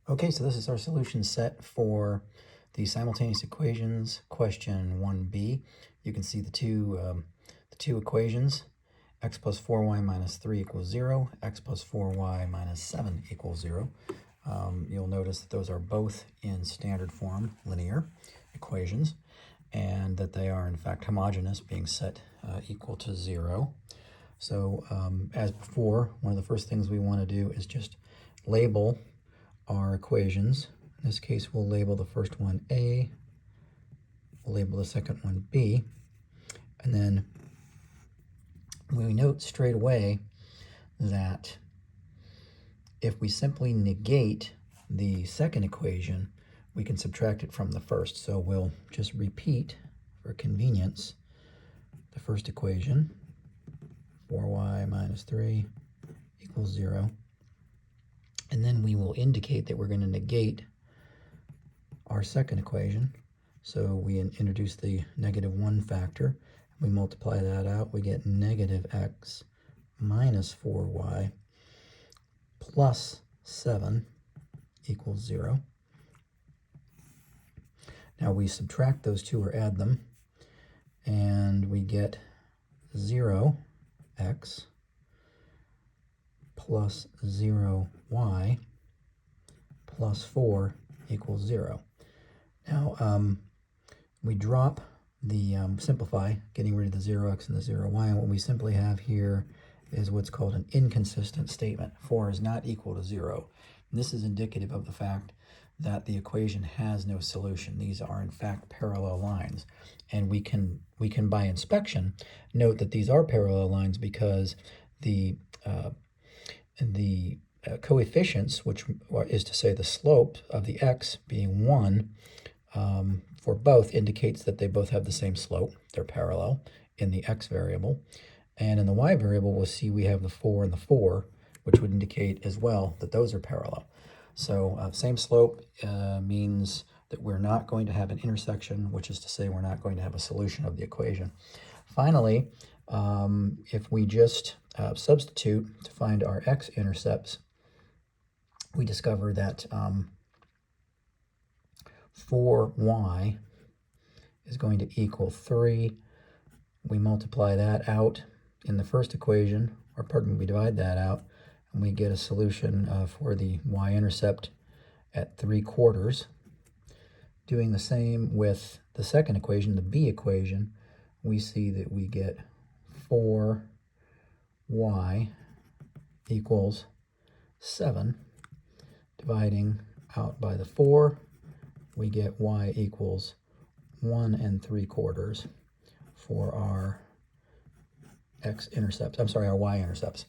Okay, so this is our solution set for the simultaneous equations, question 1b. You can see the two equations, x plus 4y minus 3 equals 0, x plus 4y minus 7 equals 0. You'll notice that those are both in standard form, linear equations, and that they are in fact homogeneous, being set equal to 0. So as before, one of the first things we want to do is just label our equations. In this case, we'll label the first one A, we'll label the second one B, and then we note straight away that if we simply negate the second equation, we can subtract it from the first. So we'll just repeat, for convenience, the first equation, 4y minus 3 equals 0. And then we will indicate that we're going to negate our second equation. So we introduce the -1 factor. We multiply that out. We get negative x minus 4y plus 7 equals 0. Now we subtract those two or add them, and we get 0x plus 0y plus 4 equals 0. Now, we drop the simplify, getting rid of the 0x and the 0y, and what we simply have here is what's called an inconsistent statement. 4 is not equal to 0. And this is indicative of the fact that the equation has no solution. These are in fact parallel lines, and we can by inspection note that these are parallel lines because the coefficients, which is to say the slope of the x being 1 for both, indicates that they both have the same slope. They're parallel in the x variable. And in the y variable, we'll see we have the 4 and the 4, which would indicate as well that those are parallel. So same slope means that we're not going to have an intersection, which is to say we're not going to have a solution of the equation. Finally, if we just substitute to find our x-intercepts, we discover that 4y is going to equal 3. We multiply that out in the first equation, or pardon me, we divide that out, and we get a solution for the y-intercept at 3/4. Doing the same with the second equation, the b equation, we see that we get 4y equals 7. Dividing out by the 4, we get y equals 1 3/4 for our x-intercepts. I'm sorry, our y-intercepts.